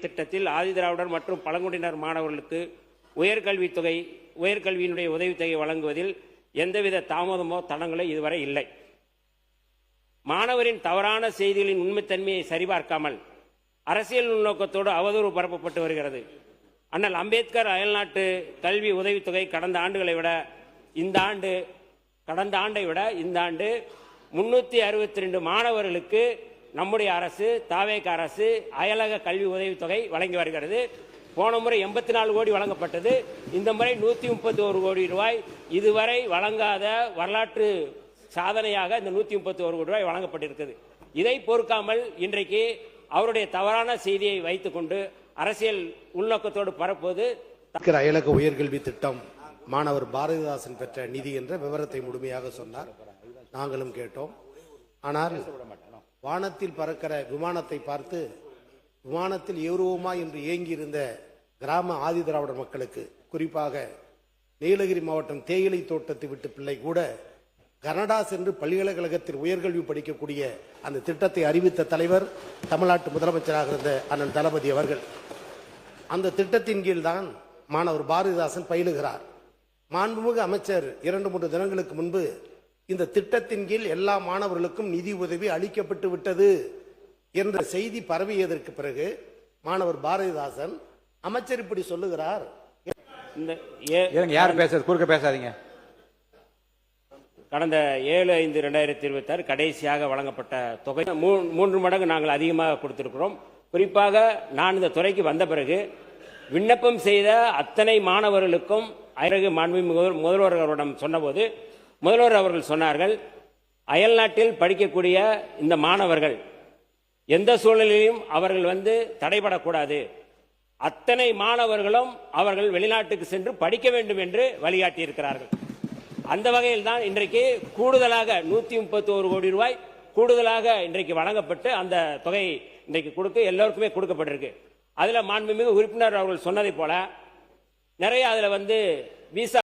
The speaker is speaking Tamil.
திட்டத்தில் ஆதிதிராவிடர் மற்றும் பழங்குடியினர் மாணவர்களுக்கு உயர்கல்வியினுடைய உதவித்தொகை வழங்குவதில் எந்தவித தாமதமோ தடங்களோ இதுவரை இல்லை. மாணவரின் தவறான செய்திகளின் உண்மைத்தன்மையை சரிபார்க்காமல் அரசியல் உள்நோக்கத்தோடு அவதூறு பரப்பப்பட்டு வருகிறது. அண்ணல் அம்பேத்கர் அயல்நாட்டு கல்வி உதவித்தொகை கடந்த ஆண்டை விட இந்த ஆண்டு 362 மாணவர்களுக்கு நம்முடைய அரசு தாவேக அரசு அயலக கல்வி உதவித்தொகை வழங்கி வருகிறது. போன முறை 84 கோடி வழங்கப்பட்டது. இந்த முறை 131 கோடி ரூபாய் இதுவரை வழங்காத வரலாற்று சாதனையாக இந்த 131 கோடி ரூபாய் வழங்கப்பட்டிருக்கிறது. இதை பொறுக்காமல் இன்றைக்கு அவருடைய தவறான செய்தியை வைத்துக் கொண்டு அரசியல் உள்நோக்கத்தோடு பரப்புவது. அயலக உயர்கல்வி திட்டம் மாணவர் பாரதிதாசன் பெற்ற நிதி என்ற விவரத்தை முழுமையாக சொன்னார். நாங்களும் கேட்டோம். ஆனால் வானத்தில் பறக்கிற விமானத்தை பார்த்து விமானத்தில் ஏறுவோமா என்று ஏங்கியிருந்த கிராம ஆதிதிராவிடர் மக்களுக்கு, குறிப்பாக நீலகிரி மாவட்டம் தேயிலை தோட்டத்தை விட்டு பிள்ளை கூட கனடா சென்று பல்கலைக்கழகத்தில் உயர்கல்வி படிக்கக்கூடிய அந்த திட்டத்தை அறிவித்த தலைவர் தமிழ்நாட்டு முதலமைச்சராக இருந்த அண்ணன் தளபதி அவர்கள். அந்த திட்டத்தின் கீழ் தான் மாணவர் பாரதிதாசன் பயிலுகிறார். மாண்புமிகு அமைச்சர் 2-3 தினங்களுக்கு முன்பு இந்த திட்டத்தின் கீழ் எல்லா மாணவர்களுக்கும் நிதி உதவி அளிக்கப்பட்டு விட்டது என்ற செய்தி பரவியதற்கு பிறகு மாணவர் பாரதிதாசன் அமைச்சர் இப்படி சொல்லுகிறார். யார் பேசுறது? குறுக்க பேசாதீங்க. கடந்த 7/5/2026 கடைசியாக வழங்கப்பட்ட தொகை 3 மடங்கு நாங்கள் அதிகமாக கொடுத்திருக்கிறோம். குறிப்பாக நான் இந்த துறைக்கு வந்த பிறகு விண்ணப்பம் செய்த அத்தனை மாணவர்களுக்கும் முதல்வர் அவரிடம் சொன்னபோது முதல்வர் அவர்கள் சொன்னார்கள், அயல்நாட்டில் படிக்கக்கூடிய இந்த மாணவர்கள் எந்த சூழலிலும் அவர்கள் தடைபடக்கூடாது, அத்தனை மாணவர்களும் அவர்கள் வெளிநாட்டுக்கு சென்று படிக்க வேண்டும் என்று வழிகாட்டியிருக்கிறார்கள். அந்த வகையில் தான் இன்றைக்கு கூடுதலாக 131 கோடி ரூபாய் கூடுதலாக இன்றைக்கு வழங்கப்பட்டு அந்த தொகை இன்றைக்கு எல்லோருக்குமே கொடுக்கப்பட்டிருக்கு. அதில் மாண்புமிகு உறுப்பினர் அவர்கள் சொன்னதை போல நிறைய அதில் விசா